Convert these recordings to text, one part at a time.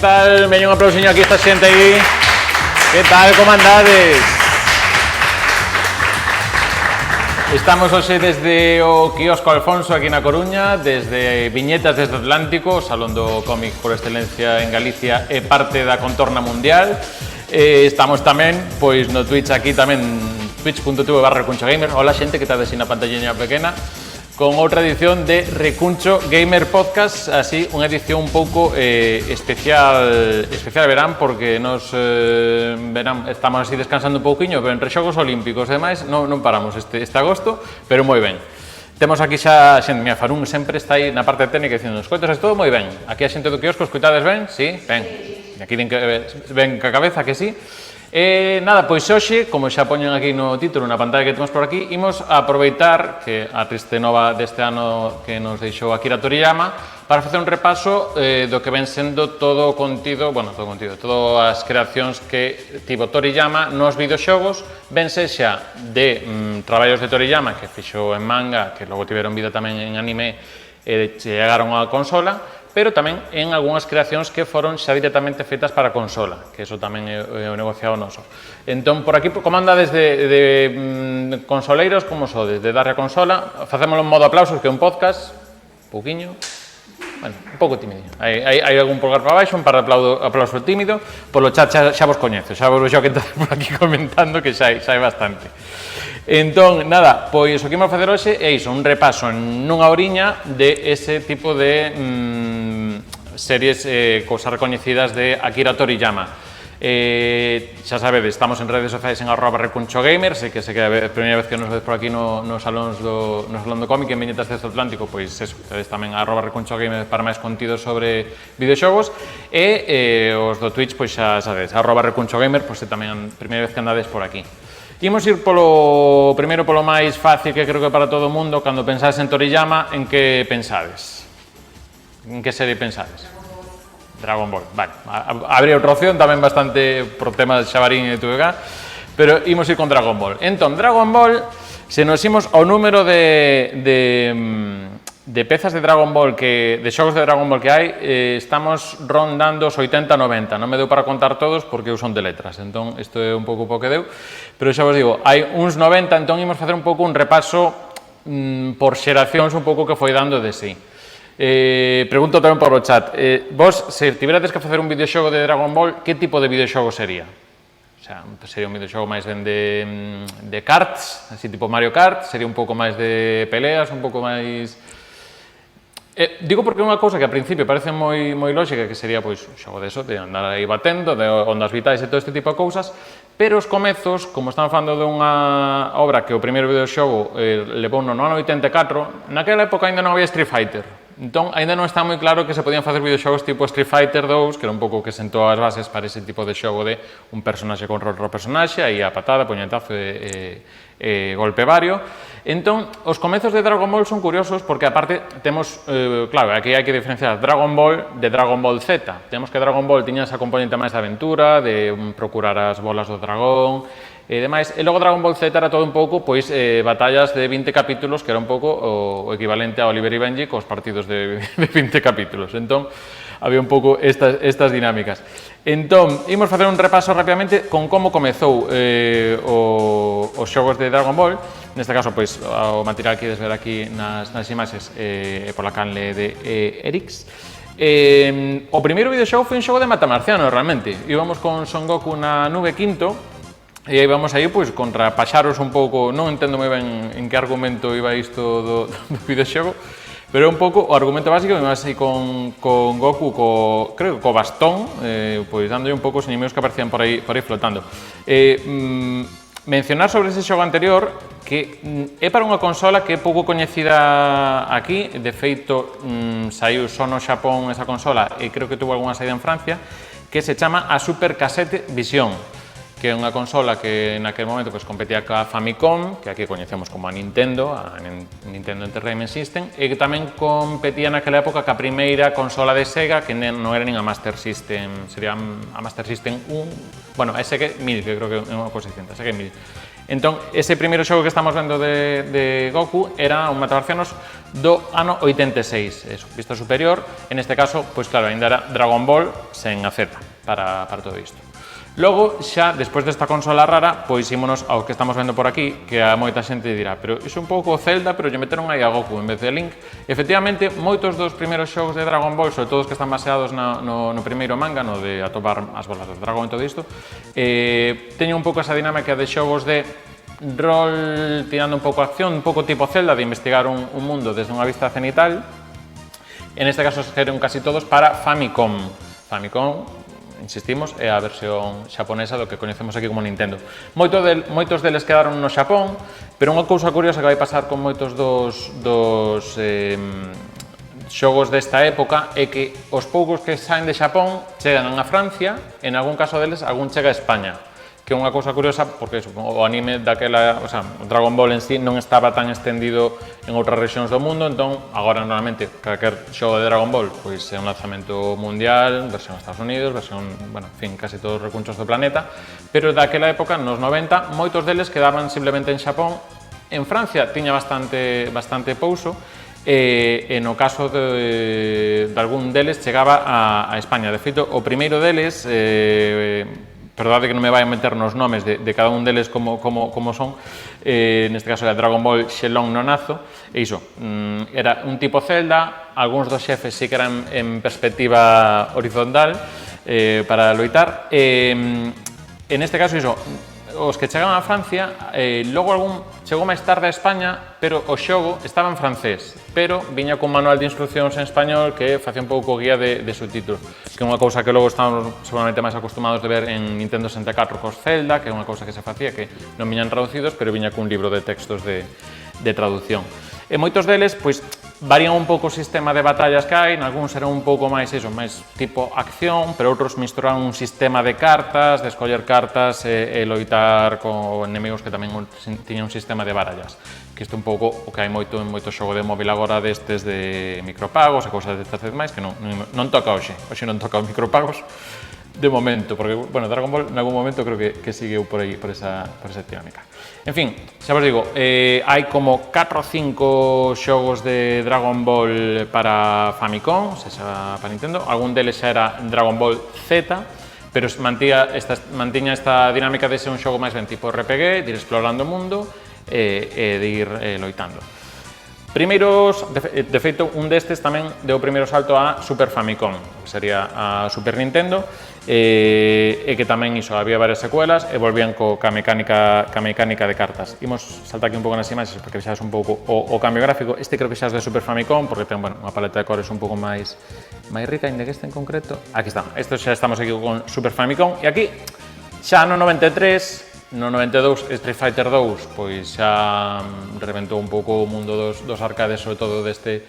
tal? Veña un aplausiño aquí esta xente aí. Que tal, como andades? Estamos hoxe desde o quiosco Alfonso aquí na Coruña, desde Viñetas desde o Atlántico, o salón do cómic por excelencia en Galicia e parte da contorna mundial. Estamos tamén pois no Twitch aquí tamén, twitch.tv/recunchogamer. Hola xente que está de na pantalliña pequena, con outra edición de Recuncho Gamer Podcast, así unha edición un pouco especial verán, porque nos verán, estamos así descansando un pouquiño, pero entre xogos olímpicos e demais non paramos este agosto, pero moi ben. Temos aquí xa xente, mira, Farún sempre está aí na parte técnica dicindo, escoitas todo moi ben. Aquí a xente do quiosco, escoitades ben? Sí? Ben. Aquí ven ca cabeza que sí. Nada, pois hoxe, como xa poñen aquí no título, na pantalla que temos por aquí, imos a aproveitar que a triste nova deste ano que nos deixou Akira Toriyama para facer un repaso do que ven sendo todo o contido, todas as creacións que tivo Toriyama nos videoxogos, ben sexa de traballos de Toriyama que fixo en manga, que logo tiveron vida tamén en anime e chegaron á consola, pero tamén en algunhas creacións que foron xa directamente feitas para a consola, que eso tamén é o negociado noso. Entón, por aquí, como andades de consoleiros, como sodes, de darle a consola, facémoslo en modo aplausos, que é un podcast, pouquiño, bueno, un pouco tímido. Hai algún pulgar para baixo, un par de aplauso tímido, polo chat xa vos coñezo, xa vos vexo que estás por aquí comentando, que xa hai bastante. Entón, nada, pois o que imos facer hoxe é iso, un repaso nunha horiña de ese tipo de series cousas recoñecidas de Akira Toriyama. Xa sabedes, estamos en redes sociais en @recunchogamer, sei que é a primeira vez que nos vedes por aquí no salón do cómic en Viñetas desde o Atlántico, pois eso, tedes tamén @recunchogamer para máis contido sobre videoxogos e os do Twitch, pois xa sabedes, @recunchogamer, pois é tamén a primeira vez que andades por aquí. Imos ir primeiro polo máis fácil que creo que para todo o mundo, cando pensades en Toriyama, en que pensades? En que serie pensades? Dragon Ball, vale. Habría outra opción tamén bastante por temas de Xabarín e TVG, pero imos ir con Dragon Ball. Entón, Dragon Ball, se nos imos ao número de pezas de Dragon Ball, de xogos de Dragon Ball que hai, estamos rondando os 80-90. Non me deu para contar todos porque eu son de letras, entón isto é un pouco que deu, pero xa vos digo, hai uns 90, entón imos facer un pouco un repaso por xeracións un pouco que foi dando de sí. Pregunto tamén por o chat, vos, se tiverades que facer un videoxogo de Dragon Ball, que tipo de videoxogo sería? O sea, sería un videoxogo máis ben de karts, así tipo Mario Kart, sería un pouco máis de peleas, un pouco máis... Digo porque é unha cousa que a principio parece moi lógica, que sería pois un xogo deso, de andar aí batendo, de ondas vitais e todo este tipo de cousas, pero os comezos, como estamos falando dunha obra que o primeiro videoxogo levou no ano 84, naquela época ainda non había Street Fighter. Entón, ainda non está moi claro que se podían facer videoxogos tipo Street Fighter 2, que era un pouco que sentou as bases para ese tipo de xogo de un personaxe con outro personaxe, aí a patada, puñetazo e golpe vario. Entón, os comezos de Dragon Ball son curiosos porque, aparte, temos, claro, aquí hai que diferenciar Dragon Ball de Dragon Ball Z. Temos que Dragon Ball tiña esa componente máis de aventura, de procurar as bolas do dragón, e demais, e logo Dragon Ball Z era todo un pouco, pois, batallas de 20 capítulos, que era un pouco o equivalente a Oliver e Benji cos partidos de 20 capítulos. Entón, había un pouco estas dinámicas. Entón, imos facer un repaso rapidamente con como comezou os xogos de Dragon Ball. Neste caso, pois, o material que ides ver aquí nas imaxes pola canle de Erix. O primeiro videoxogo foi un xogo de matamarciano, realmente. Íbamos con Son Goku na nube quinto, e aí vamos aí, pois, contra paxaros un pouco, non entendo moi ben en que argumento iba isto do videoxogo, pero un pouco o argumento básico, íbamos aí con Goku, creo que co bastón, pois dándolle un pouco os inimigos que aparecían por aí flotando. Mencionar sobre ese xogo anterior que é para unha consola que é pouco coñecida aquí, de feito saiu só no Xapón esa consola e creo que tuvo algunha saída en Francia, que se chama a Super Cassette Vision, que é unha consola que naquele momento pois, competía ca Famicom, que aquí coñecemos como a Nintendo Entertainment System, e que tamén competía naquela época ca primeira consola de Sega, que non era nin a Master System, sería a Master System 1, bueno, a SG-1000, que creo que é unha cosa distinta, SG-1000. Entón, ese primeiro xogo que estamos vendo de Goku era un matamarcianos do ano 86, eso, vista superior. En este caso, pois claro, ainda era Dragon Ball sen a Z para todo isto. Logo, xa, despois desta consola rara, pois ímonos ao que estamos vendo por aquí, que a moita xente dirá, pero iso é un pouco Zelda, pero lle meteron aí a Goku en vez de Link. Efectivamente, moitos dos primeiros xogos de Dragon Ball, sobre todo os que están baseados no primeiro manga, no de atopar as bolas do dragón e todo isto, teñen un pouco esa dinámica de xogos de rol tirando un pouco a acción, un pouco tipo Zelda, de investigar un mundo desde unha vista cenital. En este caso, eran casi todos para Famicom. Famicom, insistimos, é a versión xaponesa do que coñecemos aquí como Nintendo. Moitos deles quedaron no Xapón, pero unha cousa curiosa que vai pasar con moitos dos xogos desta época é que os poucos que saen de Xapón chegan a Francia, en algún caso deles, algún chega a España, que é unha cousa curiosa porque o anime daquela, o sea, o Dragon Ball en sí non estaba tan extendido en outras rexións do mundo, entón agora normalmente calquer xogo de Dragon Ball pois é un lanzamento mundial, versión Estados Unidos, versión, bueno, en fin, casi todos os recunchos do planeta, pero daquela época, nos 90, moitos deles quedaban simplemente en Xapón. En Francia tiña bastante pouso, e no caso de algún deles chegaba a España. De feito, o primeiro deles, perdade que non me vai a meter nos nomes de cada un deles como son, neste caso era Dragon Ball Shenlong no Nazo, e iso, era un tipo Zelda, algúns dos xefes sí que eran en perspectiva horizontal para loitar, en este caso iso, os que chegaban a Francia, logo algún chegou máis tarde a España, pero o xogo estaba en francés, pero viña cun manual de instruccións en español que facía un pouco guía de subtítulos, que é unha cousa que logo estamos seguramente máis acostumados de ver en Nintendo 64 cos Zelda, que é unha cousa que se facía que non viñan traducidos, pero viña cun libro de textos de traducción. E moitos deles, pois, varían un pouco o sistema de batallas que hai, nalgúns eran un pouco máis máis tipo acción, pero outros misturaban un sistema de cartas, de escoller cartas e loitar con enemigos que tamén tiñan un sistema de barallas. Que isto é un pouco o que hai moito en moito xogo de móvil agora destes de micropagos e cousas destas máis que non toca hoxe non toca os micropagos de momento, porque, bueno, Dragon Ball en algún momento creo que seguiu por aí, por esa dinámica. En fin, xa vos digo, hai como 4 ou 5 xogos de Dragon Ball para Famicom, xa para Nintendo, algún deles xa era Dragon Ball Z, pero mantiña esta dinámica de ser un xogo máis ben tipo RPG, de ir explorando o mundo e de ir loitando. Primeiros, de feito, un destes tamén deu o primeiro salto a Super Famicom, que sería a Super Nintendo, e que tamén iso, había varias secuelas e volvían ca mecánica de cartas. Imos saltar aquí un pouco nas imaxes para que vexades un pouco o cambio gráfico. Este creo que xa é de Super Famicom, porque ten, bueno, unha paleta de cores un pouco máis rica, ainda que este en concreto. Aquí está, isto xa estamos aquí con Super Famicom, e aquí xa no 93, no 92, Street Fighter 2, pois xa reventou un pouco o mundo dos arcades, sobre todo deste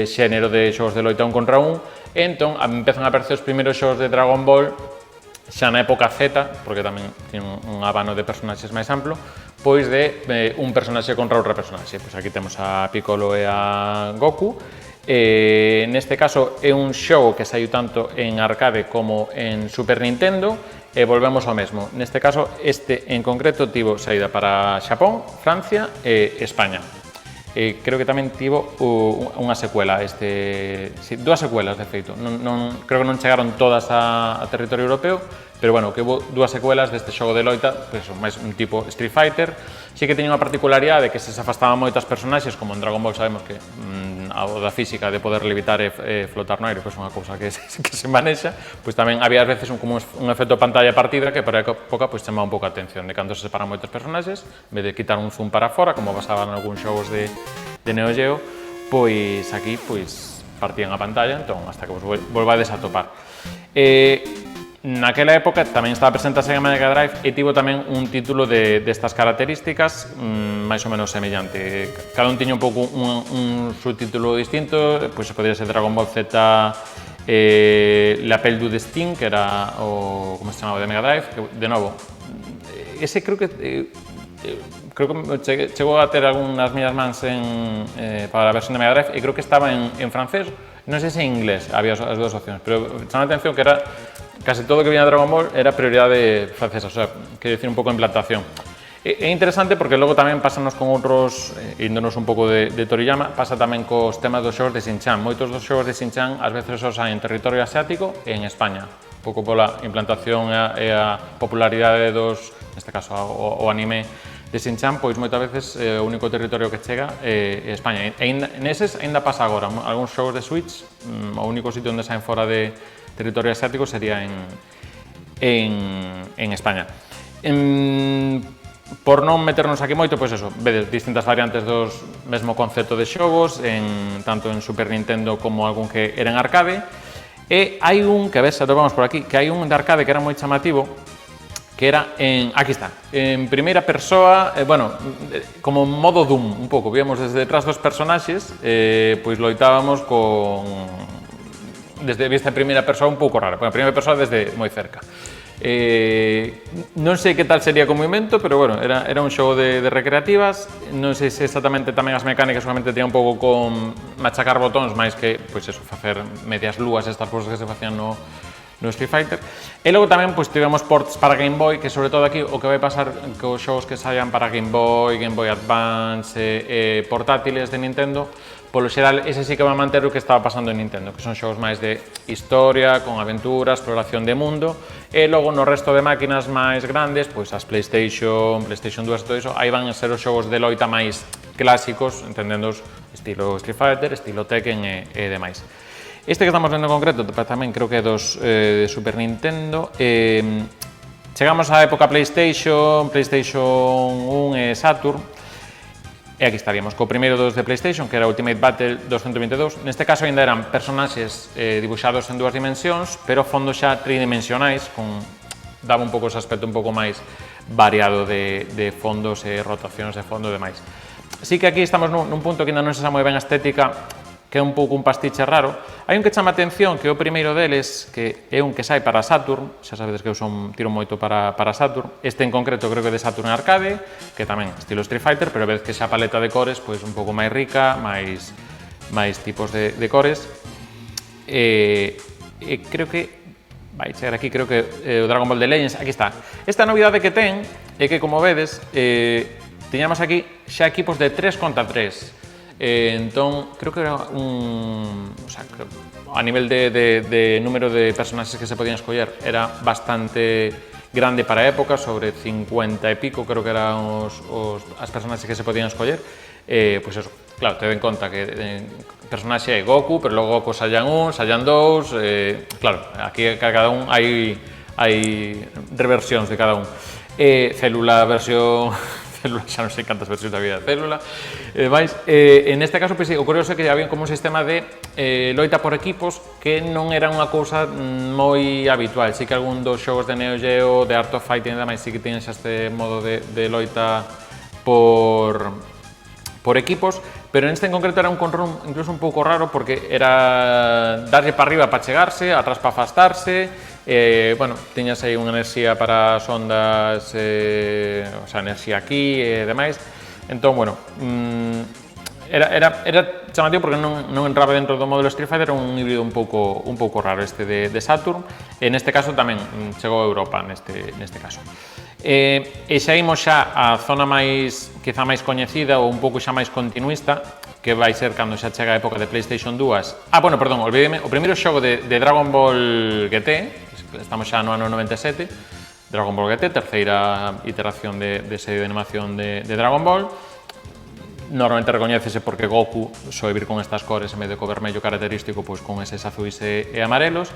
xénero de xogos de loita un contra un, e entón empezan a aparecer os primeiros xogos de Dragon Ball xa na época Z, porque tamén ten un abano de personaxes máis amplo, pois de un personaxe contra outra personaxe. Pois aquí temos a Piccolo e a Goku. Neste caso é un xogo que saiu tanto en arcade como en Super Nintendo, e volvemos ao mesmo. Neste caso, este en concreto tivo saída para Xapón, Francia e España. Creo que tamén tivo unha secuela, dúas secuelas, de feito. Creo que non chegaron todas a territorio europeo, pero, bueno, que houve dúas secuelas deste xogo de loita, pues, máis un tipo Street Fighter. Sí que teña unha particularidade que se afastaban moitas personaxes, como en Dragon Ball sabemos que o da física de poder levitar e flotar no aire, pois unha cousa que se manexa, pois tamén había ás veces como un efecto pantalla partida que para a época pois chamaba un pouco a atención de cando se separan moitos personaxes, en vez de quitar un zoom para fora, como pasaba en algúns xogos de Neo Geo, pois aquí pois partían a pantalla, entón hasta que vos volvades a topar. Naquela época tamén estaba presente a Sega Mega Drive e tivo tamén un título destas características máis ou menos semellante. Cada un tiña un pouco un subtítulo distinto, pois podría ser Dragon Ball Z, L'Appel du Destin, que era o, como se chamaba, de Mega Drive, que, de novo, ese creo que chegou a ter algunhas miñas mans para a versión de Mega Drive e creo que estaba en francés, non sei se en inglés, había as dúas opcións, pero chama a atención que era casi todo o que viña de Dragon Ball era prioridade francesa, o sea, quero dicir un pouco en plantación. É interesante porque logo tamén pásanos con outros, índonos un pouco de Toriyama, pasa tamén cos temas dos xogos de Shin-chan. Moitos dos xogos de Shin-chan ás veces os hai en territorio asiático e en España. Un pouco pola implantación e a popularidade dos, neste caso, o anime de Shin-chan, pois moitas veces o único territorio que chega é España. E neses ainda pasa agora, algúns xogos de Switch, o único sitio onde saen fora de territorio asiático sería en España. Por non meternos aquí moito, pois eso, vedes distintas variantes dos mesmo concepto de xogos, tanto en Super Nintendo como algún que era en arcade, e hai un, que ves, atopamos por aquí, que hai un de arcade que era moi chamativo, que era aquí está, en primeira persoa, bueno, como modo Doom, un pouco, víamos desde detrás dos personaxes, pois loitábamos desde vista en primeira persoa un pouco raro, a primeira persoa desde moi cerca. Non sei que tal sería como movimento, pero bueno, era un xogo de recreativas. Non sei se exactamente tamén as mecánicas solamente tenía un pouco con machacar botóns, máis que, pois eso, facer medias lúas, estas cousas que se facían no Street Fighter. E logo tamén pois tivemos ports para Game Boy, que sobre todo aquí o que vai pasar cos xogos que saian para Game Boy Advance e portátiles de Nintendo, polo xeral, ese sí que va a manter o que estaba pasando en Nintendo, que son xogos máis de historia, con aventura, exploración de mundo, e logo no resto de máquinas máis grandes, pois as PlayStation 2 e todo iso, aí van a ser os xogos de loita máis clásicos, entendendo estilo Street Fighter, estilo Tekken e demais. Este que estamos vendo en concreto, tamén creo que é dos de Super Nintendo, chegamos á época PlayStation 1 e Saturn, e aquí estaríamos co primeiro dos de PlayStation, que era Ultimate Battle 222. Neste caso ainda eran personaxes dibuixados en dúas dimensións, pero fondos xa tridimensionais, daba un pouco ese aspecto un pouco máis variado de fondos e rotacións de fondo e demais. Sí que aquí estamos nun punto que ainda non se sabe moi ben a estética, que é un pouco un pastiche raro. Hai un que chama a atención, que é o primeiro deles, que é un que sai para Saturn, xa sabedes que eu tiro moito para Saturn. Este en concreto creo que é de Saturn Arcade, que tamén estilo Street Fighter, pero ves que xa a paleta de cores pois un pouco máis rica, máis tipos de cores. Creo que vai chegar aquí, creo que o Dragon Ball de Legends, aquí está. Esta novidade que ten é que, como vedes, tiñamos aquí xa equipos de 3 contra 3. Entón, creo que era a nivel de número de personaxes que se podían escoller era bastante grande para a época, sobre 50 e pico creo que eran as personaxes que se podían escoller. Pois eso, claro, ten en conta que personaxe é Goku, pero logo Goku Saiyan 1, Saiyan 2, claro, aquí cada un hai reversións de cada un. Célula versión... Célula, xa non sei cantas versións da vida de Célula. En este caso, o curioso é que había como un sistema de loita por equipos que non era unha cousa moi habitual. Sí que algún dos xogos de Neo Geo, de Art of Fighting e demais, sí que tiñen xa este modo de loita por equipos, pero neste en concreto era un control incluso un pouco raro, porque era darlle para arriba para chegarse, atrás para afastarse. Bueno, tiñas aí unha enerxía para as ondas, o sea, enerxía aquí e demais. Entón, bueno, era chamativo porque non entraba dentro do módulo Street Fighter, era un híbrido un pouco raro este de Saturn, e neste caso tamén chegou a Europa neste caso. E xa imos xa a zona máis, quizá máis coñecida ou un pouco xa máis continuista, que vai ser cando xa chega a época de PlayStation 2. Bueno, perdón, olvídeme, o primeiro xogo de Dragon Ball GT, estamos xa no ano 97, Dragon Ball GT, terceira iteración de serie de animación de Dragon Ball. Normalmente recoñécese porque Goku soe vir con estas cores en vez de co vermello característico, pois con eses azuis e amarelos.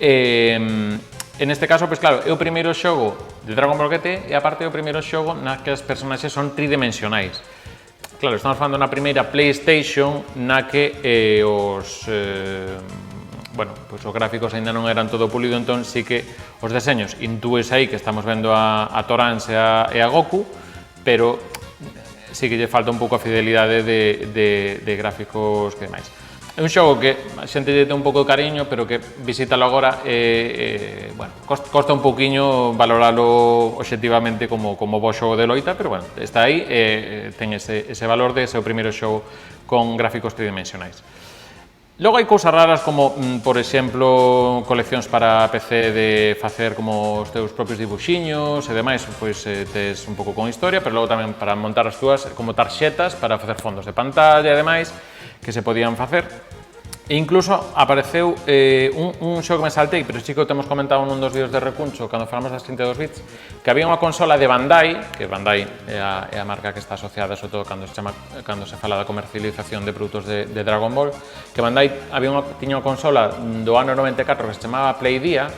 En este caso, pois claro, é o primeiro xogo de Dragon Ball GT e aparte é o primeiro xogo na que as personaxes son tridimensionais. Claro, estamos falando na primeira PlayStation na que os gráficos aínda non eran todo pulido, entón sí que os deseños intúes aí que estamos vendo a Torans e a Goku, pero sí que lle falta un pouco a fidelidade de gráficos que demais. É un xogo que a xente lle ten un pouco de cariño, pero que visítalo agora costa un pouquiño valoralo obxectivamente como bo xogo de loita, pero bueno, está aí, ten ese valor de ser o primeiro xogo con gráficos tridimensionais. Logo hai cousas raras como, por exemplo, coleccións para PC de facer como os teus propios dibuxiños e demais, pois tes un pouco con historia, pero logo tamén para montar as túas como tarxetas para facer fondos de pantalla e demais que se podían facer. E incluso apareceu un xogo que me saltei, pero sí que o temos comentado nun dos vídeos de Recuncho cando falamos das 32 bits, que había unha consola de Bandai, que Bandai é a marca que está asociada sobre todo cando se fala da comercialización de produtos de Dragon Ball, que Bandai tiña unha consola do ano 94 que se chamaba Playdía,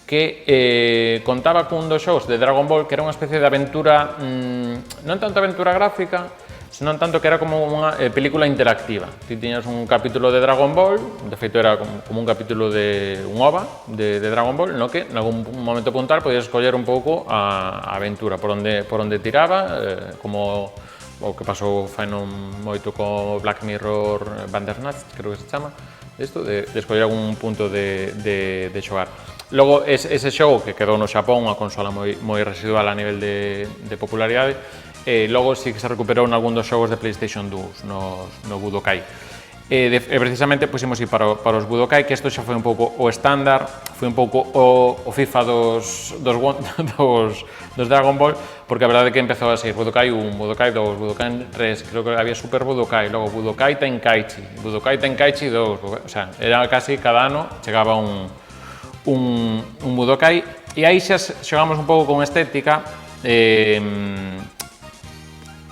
que contaba cun dos xogos de Dragon Ball que era unha especie de aventura, non tanto aventura gráfica, senón tanto que era como unha película interactiva. Ti tiñas un capítulo de Dragon Ball, de feito era como un capítulo de un OVA de Dragon Ball, no que en algún momento puntual podías escoller un pouco a aventura, por onde tiraba, como o que pasou fai non moito co Black Mirror Bandersnatch, creo que se chama, isto, de escoller algún punto de xogar. Logo, ese xogo que quedou no Xapón, unha consola moi residual a nivel de popularidade, logo sí que se recuperou nalgún dos xogos de PlayStation 2 no Budokai. Precisamente puxemos ir para os Budokai, que isto xa foi un pouco o estándar, foi un pouco o FIFA dos Dragon Ball, porque a verdade é que empezou a ser Budokai 1, Budokai 2, Budokai 3, creo que había Super Budokai, logo Budokai Tenkaichi 2, o sea, era casi cada ano chegaba un Budokai, e aí xa xogamos un pouco con estética,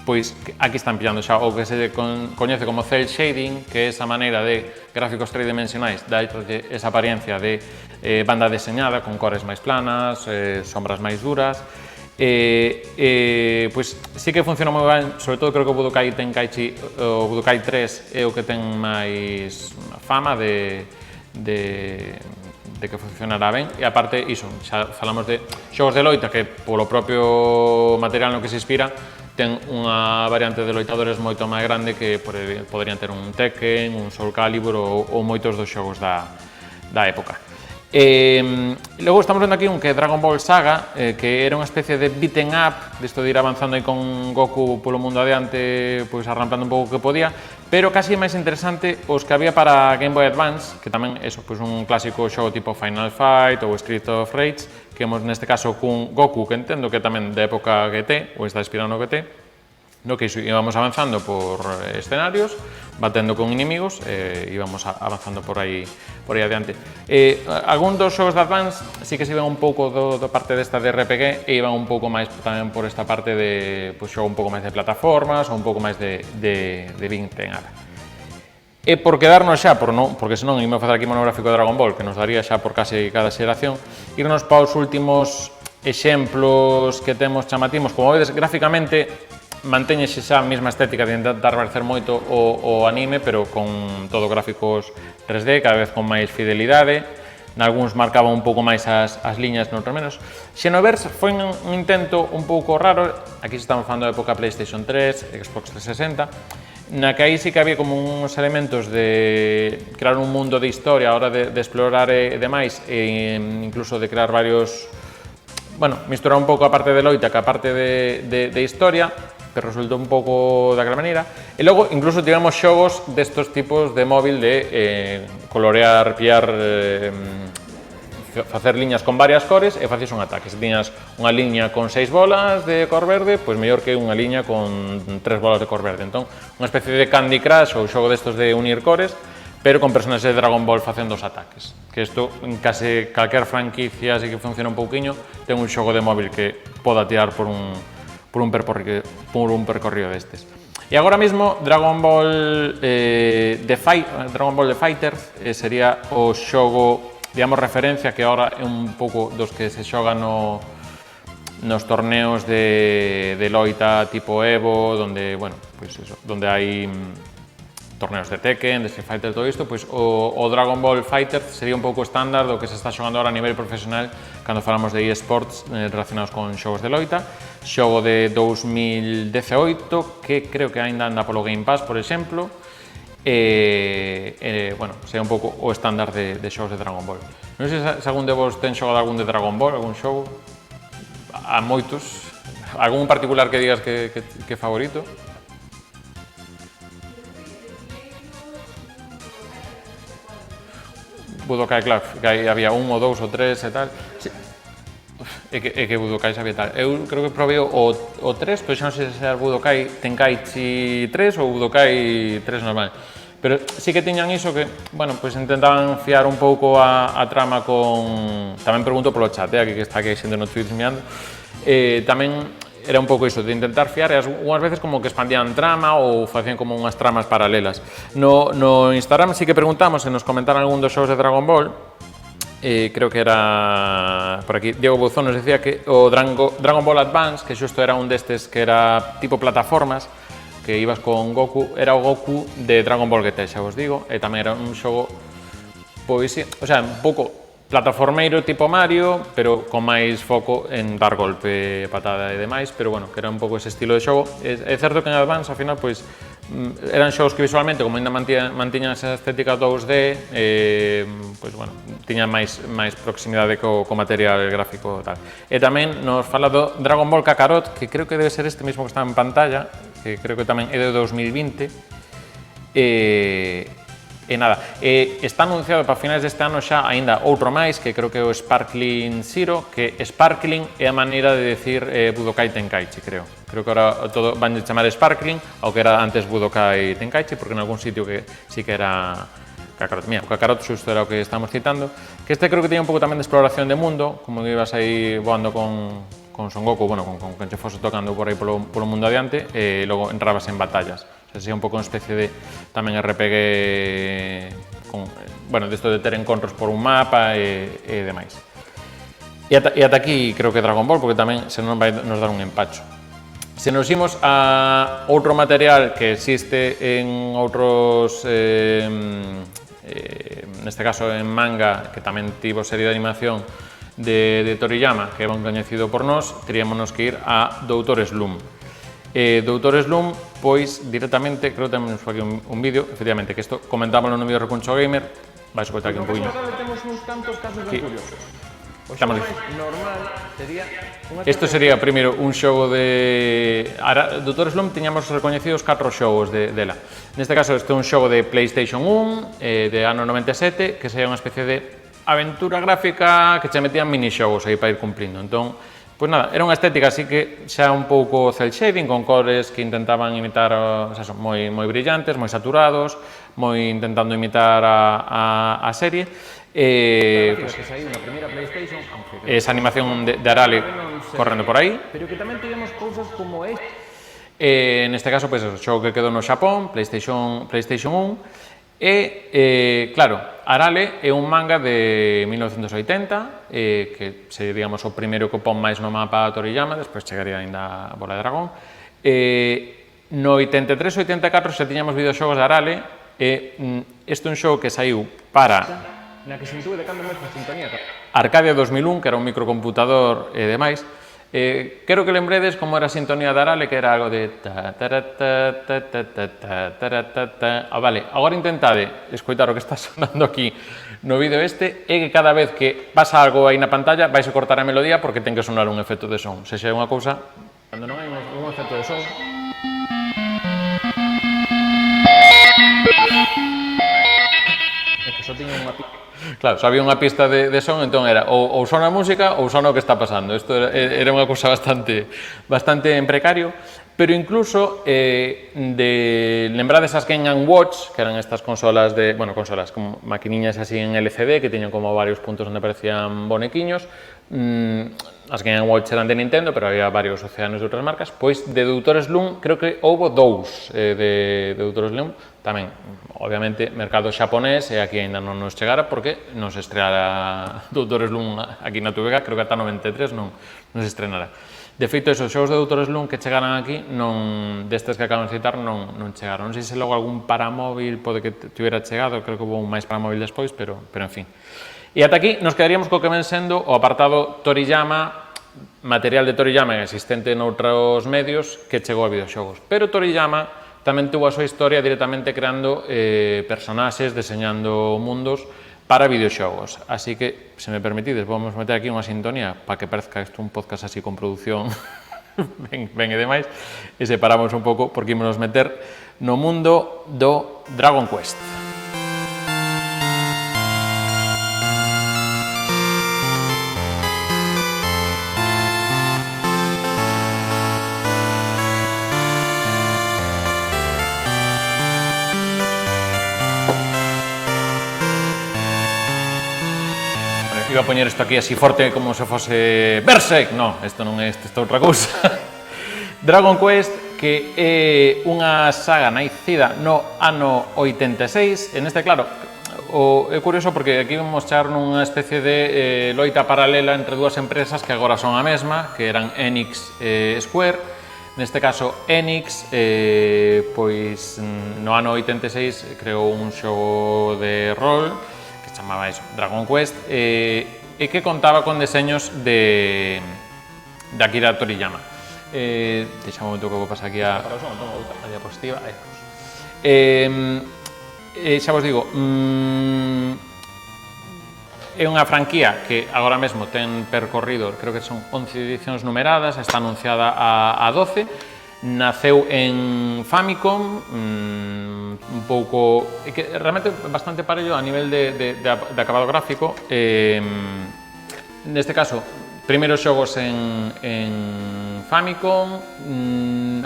pois aquí están pillando xa o que se coñece como cel shading, que é esa maneira de gráficos tridimensionais, darlle esa apariencia de banda deseñada con cores máis planas, sombras máis duras. Pois sí que funciona moi ben, sobre todo creo que o Budokai Tenkaichi, o Budokai 3 é o que ten máis fama de que funcionará ben, e aparte iso, xa falamos de xogos de loita que polo propio material no que se inspira ten unha variante de loitadores moito máis grande que poderían ter un Tekken, un Soul Calibur ou moitos dos xogos da época. Logo estamos vendo aquí un que é Dragon Ball Saga, que era unha especie de beaten up, disto de ir avanzando aí con Goku polo mundo adiante, pois arrampando un pouco que podía, pero casi máis interesante os que había para Game Boy Advance, que tamén é pois un clásico xogo tipo Final Fight ou Street of Rage, que hemos neste caso cun Goku, que entendo que tamén da época GT, ou está inspirado no GT, no que íbamos avanzando por escenarios, batendo con inimigos, íbamos avanzando por aí adiante. Algún dos xogos de Advance sí que se iban un pouco do parte desta de RPG e iban un pouco máis tamén por esta parte de xogo un pouco máis de plataformas ou un pouco máis de beaten up. E por quedarnos xa, porque senón imos facer aquí monográfico de Dragon Ball, que nos daría xa por case cada xeración, irnos para os últimos exemplos que temos chamativos. Como vedes, gráficamente mantéñese xa a mesma estética de intentar parecer moito o anime, pero con todo gráficos 3D, cada vez con máis fidelidade. Nalgúns marcaba un pouco máis as liñas, noutros menos. Xenoverse foi un intento un pouco raro, aquí estamos falando da época PlayStation 3, Xbox 360, na que aí sí que había como uns elementos de crear un mundo de historia a hora de explorar e demais, e incluso de crear varios, bueno, misturar un pouco a parte de loita que a parte de historia, que resultou un pouco daquela maneira. E logo, incluso tivemos xogos destos tipos de móvil de colorear, pillar, facer liñas con varias cores e faces un ataque. Se tiñas unha liña con 6 bolas de cor verde, pois mellor que unha liña con 3 bolas de cor verde. Entón, unha especie de Candy Crush ou xogo destos de unir cores, pero con personaxes de Dragon Ball facendo os ataques. Que isto, en case calquer franquicia, así que funciona un pouquiño, ten un xogo de móvil que poda tirar por un percorrido destes. E agora mesmo Dragon Ball The Fighters sería o xogo, digamos, referencia, que agora é un pouco dos que se xogan nos torneos de loita tipo Evo, donde, bueno, pois eso, donde hai torneos de Tekken, de Street Fighter, todo isto, pois o Dragon Ball Fighters sería un pouco estándar do que se está xogando ahora a nivel profesional cando falamos de eSports relacionados con xogos de loita. Xogo de 2018, que creo que aínda anda polo Game Pass, por exemplo, bueno, sería un pouco o estándar de xogos de Dragon Ball. Non sei se algún de vos ten xogado algún de Dragon Ball, algún xogo, a moitos, algún particular que digas que favorito? Budokai, claro, que había un ou dous ou tres e tal. Sí. É que Budokai sabía tal. Eu creo que probei o 3, pero xa non sei se era Budokai Tenkaichi 3 ou Budokai 3 normal. Pero sí que tiñan iso que, bueno, pues intentaban fiar un pouco a trama con... Tamén pregunto polo chat, aquí que está aquí xente no Twitter mirando. Tamén era un pouco iso, de intentar fiar, e unhas veces como que expandían trama ou facían como unhas tramas paralelas. No Instagram sí que preguntamos se nos comentaran algún dos xogos de Dragon Ball. Creo que era por aquí, Diego Bouzón nos decía que o Dragon Ball Advance, que xusto era un destes que era tipo plataformas, que ibas con Goku, era o Goku de Dragon Ball GT, xa vos digo, e tamén era un xogo, pois, o sea, un pouco plataformeiro tipo Mario, pero con máis foco en dar golpe, patada e demais, pero bueno, que era un pouco ese estilo de xogo. É certo que en Advance, ao final, pois, eran xogos que visualmente, como ainda mantiñan esa estética 2D, pois, bueno, tiñan máis proximidade co material gráfico e tal. E tamén nos fala do Dragon Ball Kakarot, que creo que debe ser este mismo que está en pantalla, que creo que tamén é de 2020, e nada, está anunciado para finais deste ano xa aínda outro máis, que creo que é o Sparkling Zero, que Sparkling é a maneira de decir Budokai Tenkaichi, creo. Creo que ahora todo van a chamar Sparkling, ao que era antes Budokai Tenkaichi, porque en algún sitio que sí que era Kakarot. Mira, o Kakarot xusto era o que estamos citando, que este creo que tiña un pouco tamén de exploración de mundo, como que ibas aí voando con Son Goku, bueno, con quen che fose tocando por aí polo mundo adiante, e logo entrabas en batallas. O sea, un pouco unha especie de tamén RPG con, bueno, desto de ter encontros por un mapa e demais. E ata aquí creo que Dragon Ball, porque tamén se non vai nos dar un empacho. Se nos imos a outro material que existe en outros, neste caso en manga, que tamén tivo serie de animación de Toriyama, que é un coñecido por nós, teríamos que ir a Doutor Slump. Doutor Slump, pois, directamente, creo que temos aquí un vídeo, efectivamente, que isto comentámoslo no vídeo Recuncho Gamer, vai escoitar aquí un poquinho. Temos uns cantos casos ben curiosos. O xogo normal sería... Isto sería, primeiro, un xogo de... Doutor Slump tiñamos recoñecidos 4 xogos dela. Neste caso, este é un xogo de PlayStation 1, de ano 97, que sería unha especie de aventura gráfica que che metían minixogos aí para ir cumplindo. Entón, pois nada, era unha estética así que xa un pouco cel shading, con cores que intentaban imitar, moi brillantes, moi saturados, moi intentando imitar a serie. Esa animación de Arale correndo por aí. Pero que tamén tivemos cousas como este. Neste caso, pois, o xogo que quedou no Xapón, PlayStation 1, e, claro, Arale é un manga de 1980, que sería, digamos, o primeiro que pon máis no mapa a Toriyama, despois chegaría ainda a Bola de Dragón. No 83 e 84 xa tiñamos videoxogos de Arale, e este é un xogo que saiu para... Na que se intúe de cando mesmo a sintonía. Arcadia 2001, que era un microcomputador e demais. Quero que lembredes como era a sintonía de Arale, que era algo de... Vale, agora intentade escoitar o que está sonando aquí no vídeo este, e que cada vez que pasa algo aí na pantalla vais a cortar a melodía porque ten que sonar un efecto de son. Se xa é unha cousa... Cando non hai un efecto de son... É que só tiña unha... Claro, só había unha pista de son, entón era ou sona a música ou sona o que está pasando. Isto era unha cousa bastante en precario, pero incluso lembrades as Game & Watch, que eran estas consolas consolas como maquiniñas así en LCD, que tiñan como varios puntos onde aparecían bonequiños. As Game & Watch eran de Nintendo, pero había varios océanos de outras marcas. Pois de Doutor Slump creo que houbo 2 de Doutor Slump, tamén, obviamente, mercado xaponés, e aquí ainda non nos chegara porque non se estreara Doutor Slump aquí na TVG, creo que ata 93 non se estrenara. De feito, esos xogos de Doutor Slump que chegaran aquí, destes que acaban de citar, non chegaron. Non sei se logo algún paramóvil pode que tivera chegado, creo que houve un máis paramóvil despois, pero en fin. E ata aquí nos quedaríamos co que ven sendo o apartado Toriyama, material de Toriyama existente noutros medios que chegou a videoxogos. Pero Toriyama tamén tuvo a súa historia directamente creando personaxes, deseñando mundos para videoxogos. Así que, se me permitides, vamos meter aquí unha sintonía para que parezca isto un podcast así con produción ben e demais, e separamos un pouco porque ímonos meter no mundo do Dragon Quest. iba a poñer isto aquí así forte como se fose Berserk, no, isto non é, isto é outra cousa. Dragon Quest, que é unha saga naicida no ano 86, en este, claro, é curioso porque aquí vamos chegar nunha especie de loita paralela entre dúas empresas que agora son a mesma, que eran Enix e Square. Neste caso, Enix, pois no ano 86 creou un xogo de rol que se chamaba eso, Dragon Quest, e que contaba con deseños de Akira Toriyama. Deixa un momento que vou pasar aquí a diapositiva. Xa vos digo, é unha franquía que agora mesmo ten percorrido, creo que son 11 edicións numeradas, está anunciada a 12, naceu en Famicom, un pouco, que realmente bastante parello a nivel de acabado gráfico. Neste caso, primeiros xogos en Famicom,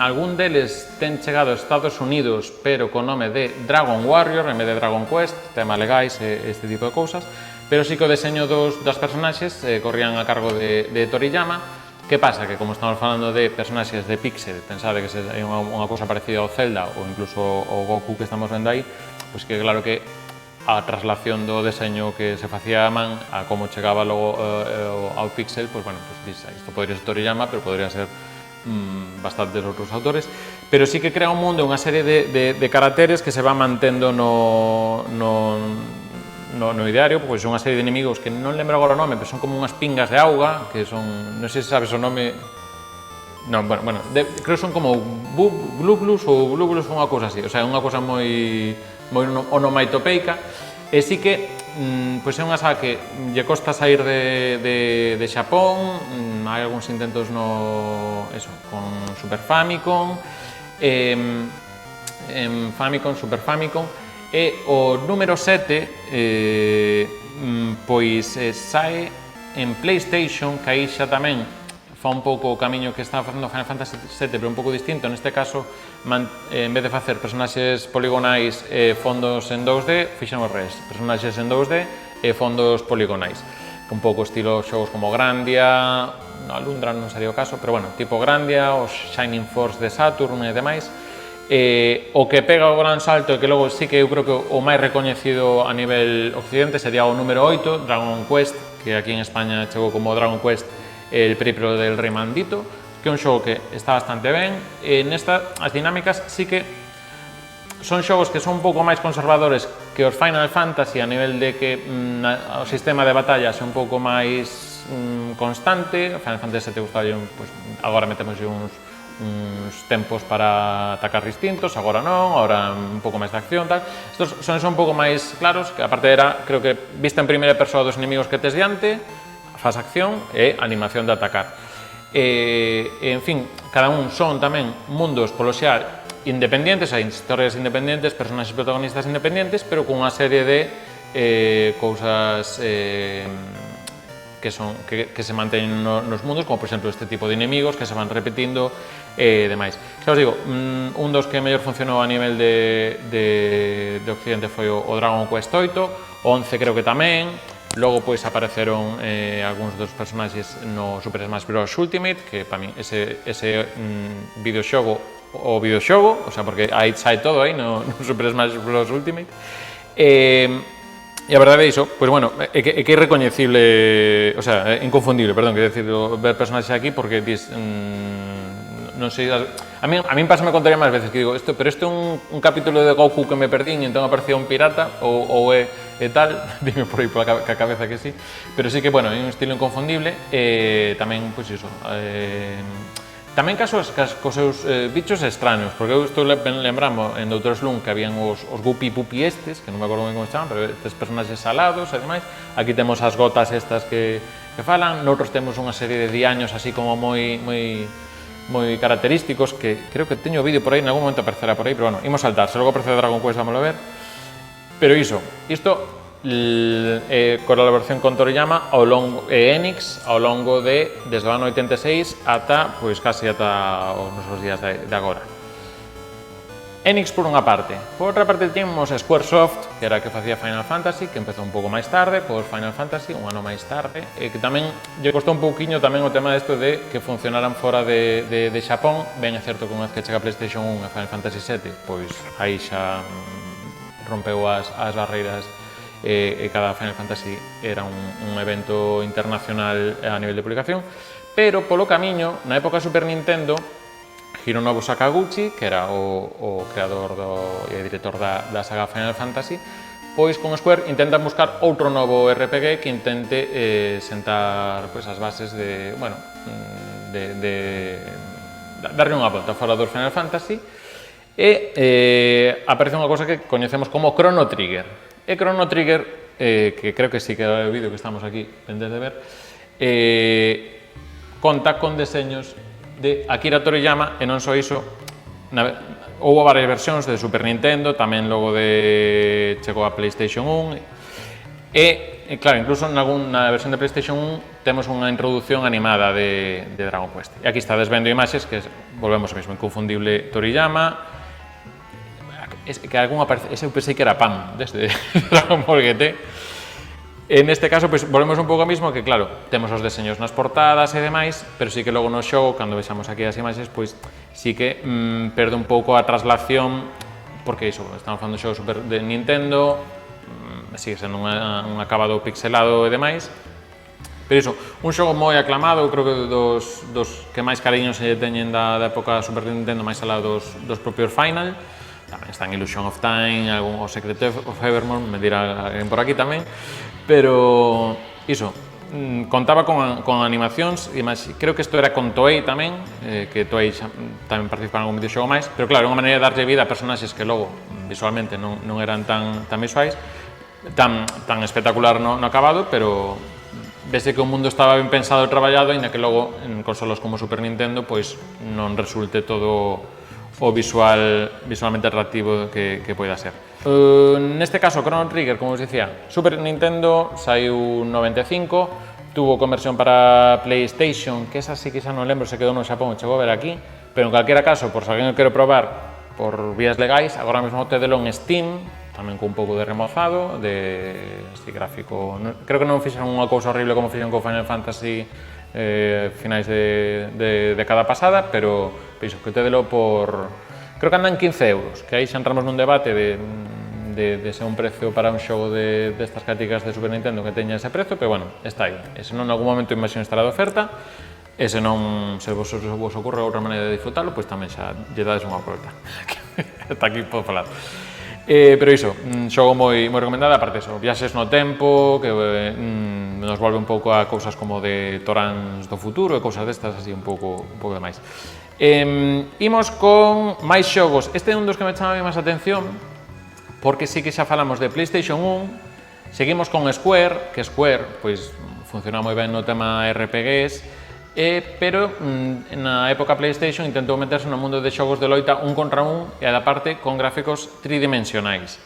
algún deles ten chegado a Estados Unidos, pero con nome de Dragon Warrior en vez de Dragon Quest, temas legais e este tipo de cousas, pero sí que o deseño das personaxes corrían a cargo de Toriyama. Que pasa? Que como estamos falando de personaxes de pixel, pensade que é unha cousa parecida ao Zelda ou incluso o Goku que estamos vendo aí, pois que claro que a traslación do deseño que se facía a man a como chegaba logo ao pixel, pois bueno, pues, isto podría ser Toriyama, pero podría ser bastantes outros autores, pero sí que crea un mundo, unha serie de caracteres que se van mantendo no ideario, pois son unha serie de inimigos que non lembro agora o nome, pero son como unhas pingas de auga, que son, non sei se sabes o nome. Non, bueno, creo que son como glúbulos ou glúbulos, unha cousa así, o sea, unha cousa moi onomatopeica, e sí que pois é unha saga que lle costa sair de Xapón, hai algúns intentos con Super Famicom, en Famicom, Super Famicom, e o número 7 pois sae en PlayStation, que aí xa tamén fa un pouco o camiño que está facendo Final Fantasy VII, pero un pouco distinto. Neste caso, en vez de facer personaxes poligonais e fondos en 2D, fixemos res, personaxes en 2D e fondos poligonais, un pouco estilo xogos como Grandia, Alundra non sería o caso, pero bueno, tipo Grandia, os Shining Force de Saturn e demais. O que pega o gran salto e que logo sí que eu creo que o máis recoñecido a nivel occidente sería o número 8, Dragon Quest, que aquí en España chegou como Dragon Quest el periplo del rei maldito, que é un xogo que está bastante ben. Nesta, as dinámicas sí que son xogos que son un pouco máis conservadores que os Final Fantasy a nivel de que o sistema de batalla é un pouco máis constante. Final Fantasy te gustaría, pues, agora metemos uns tempos para atacar distintos, agora non, agora un pouco máis de acción, tal. Estos son un pouco máis claros, que aparte era, creo que, vista en primeira persoa dos inimigos que tes diante, faz acción e animación de atacar. En fin, cada un son tamén mundos polo xa independentes, hai historias independentes, personaxes protagonistas independentes, pero con unha serie de cousas que se manteñen nos mundos, como por exemplo este tipo de inimigos que se van repetindo e demais. Xa os digo, un dos que mellor funcionou a nivel de Occidente foi o Dragon Quest 8, o 11 creo que tamén. Logo pois apareceron algúns dos personaxes no Super Smash Bros. Ultimate, que para min ese videoxogo, o sea, porque aí sai todo aí no Super Smash Bros. Ultimate. E a verdade é iso, pois bueno, é que é irrecoñecible, o sea, é inconfundible, perdón, quero decir, ver personaxes aquí porque dis, non sei, a min pásame contaría máis veces que digo, pero este é un capítulo de Goku que me perdín e entón aparecía un pirata ou é tal, dime por aí pola cabeza que sí, pero sí que, bueno, é un estilo inconfundible e tamén, pois iso, tamén cos seus bichos extraños, porque eu estou lembrando en Dr. Slump que habían os Guppy Puppy estes, que non me acordo ben como se chaman, pero estes personaxes salados e demais. Aquí temos as gotas estas que falan, noutros temos unha serie de diaños así como moi característicos, que creo que teño o vídeo por aí, en algún momento aparecerá por aí, pero bueno, imos saltar, se logo aparece Dragon Quest, vamos a ver. Pero iso, isto colaboración con Toriyama e Enix ao longo desde o ano 86 ata, pois, casi ata os nosos días de agora. Enix por unha parte. Por outra parte tínhamos Squaresoft, que era a que facía Final Fantasy, que empezou un pouco máis tarde, por Final Fantasy, un ano máis tarde, e que tamén lle costou un pouquiño tamén o tema desto de que funcionaran fora de Xapón. Ben, é certo que unha vez que chega a PlayStation 1 a Final Fantasy 7, pois aí xa rompeu as barreiras e cada Final Fantasy era un evento internacional a nivel de publicación, pero polo camiño, na época Super Nintendo, Hironobu Sakaguchi, que era o creador e director da saga Final Fantasy, pois con Square intenta buscar outro novo RPG que intente sentar pois, as bases de, bueno, de darlle unha volta fora dos Final Fantasy, e aparece unha cosa que coñecemos como Chrono Trigger. E Chrono Trigger, que creo que sí que é o vídeo que estamos aquí pendentes de ver, conta con deseños de Akira Toriyama, e non só iso, houve varias versións de Super Nintendo, tamén logo chegou a PlayStation 1, e claro, incluso na versión de PlayStation 1 temos unha introducción animada de Dragon Quest. E aquí estades vendo imaxes que volvemos ao mesmo, inconfundible Toriyama, que algún aparece, ese eu pensei que era Pam, desde Dragon Ball GT. En este caso, pois, volvemos un pouco ao mismo, que claro, temos os deseños nas portadas e demais, pero sí que logo no xogo, cando vexamos aquí as imaxes, pois sí que perde un pouco a traslación, porque iso, estamos falando de xogo Super de Nintendo, sigue sendo un acabado pixelado e demais, pero iso, un xogo moi aclamado, creo que dos que máis cariños se teñen da época Super Nintendo, máis alá dos propios Final. Tamén está en Illusion of Time, o Secret of Evermore, me dirá alguén por aquí tamén, pero iso, contaba con animacións, e máis, creo que isto era con Toei tamén, que Toei tamén participa en algún videoxogo máis, pero claro, unha maneira de darlle vida a personaxes que logo visualmente non eran tan visuais, tan espectacular no acabado, pero vese que o mundo estaba ben pensado e traballado, aínda que logo en consolas como Super Nintendo pois non resulte todo o visualmente atractivo que poida ser. Neste caso, Chrono Trigger, como os dicía, Super Nintendo saiu 95, tuvo conversión para PlayStation, que esa sí que xa non lembro se quedou no Xapón, chegou a ver aquí, pero en calquera caso, por se alguén o quero probar por vías legais, agora mesmo tedelo en Steam, tamén con un pouco de remozado, de este gráfico. Creo que non fixeron unha cousa horrible como fixeron con Final Fantasy finais de década pasada, pero iso, que tedelo por... creo que andan 15 euros, que aí xa entramos nun debate de ser un precio para un xogo destas características de Super Nintendo que teña ese precio, pero bueno, está aí. E se non en algún momento imagino estará de oferta, e se non se vos ocorre outra maneira de disfrutalo, pois tamén xa lle dades unha volta. Está aquí podo falar. Pero iso, xogo moi recomendado, aparte iso, viaxes no tempo, que nos volve un pouco a cousas como de Toráns do futuro e cousas destas, así un pouco demais. Imos con máis xogos. Este é un dos que me chama máis atención, porque sí que xa falamos de PlayStation 1, seguimos con Square, que Square pois funciona moi ben no tema RPGs, pero na época PlayStation intentou meterse no mundo de xogos de loita un contra un e adaparte con gráficos tridimensionais.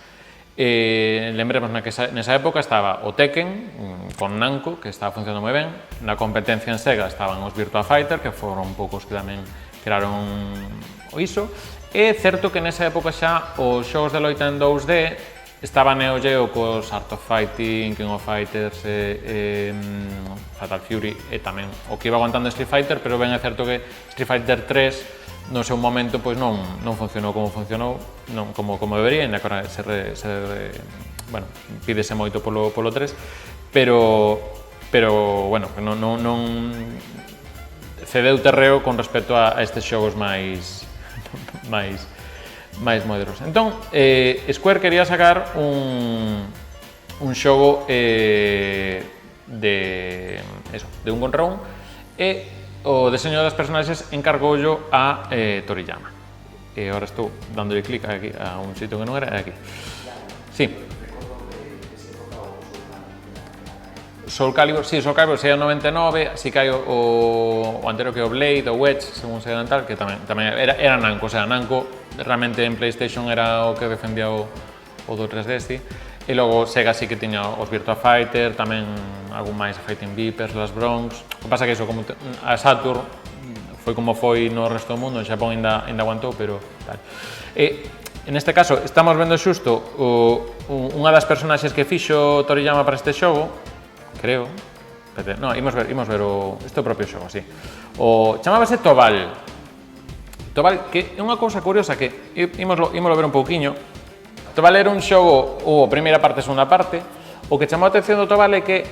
Lembremos que nesa época estaba o Tekken con Namco, que estaba funcionando moi ben. Na competencia en Sega estaban os Virtua Fighter, que foron un poucos que tamén crearon o iso. É certo que nesa época xa os xogos de loita en 2D estaba Neo Geo cos Art of Fighting, King of Fighters, Fatal Fury e tamén o que iba aguantando Street Fighter, pero ben é certo que Street Fighter 3 no seu momento pois non funcionou como funcionou, non como debería, ainda que bueno, pídese moito polo 3, pero bueno, non cedeu terreo con respecto a estes xogos máis modernos. Entón, Square quería sacar un xogo de un contra un, e o deseño das personaxes encargoullo a Toriyama. E agora estou dándole clic aquí a un sitio que non era, aquí. Sí. Soul Calibur, sí, Soul Calibur sería 99, así que hai o anterior que o Blade, o Wedge, según se dan tal, que tamén era Namco, o sea, Namco realmente en PlayStation era o que defendía o do 3D, e logo Sega sí que tiña os Virtua Fighter, tamén algún máis Fighting Vipers, las Bronx. O que pasa que iso, como a Saturn foi como foi no resto do mundo, en Xapón ainda aguantou, pero tal. neste caso, estamos vendo xusto unha das personaxes que fixo Toriyama para este xogo, creo. No, imos ver este propio xogo, así. Chamábase Tobal. Tobal, que é unha cousa curiosa que ímoslo ver un pouquiño. Tobal era un xogo, a primeira parte e a segunda parte. O que chamou a atención do Tobal é que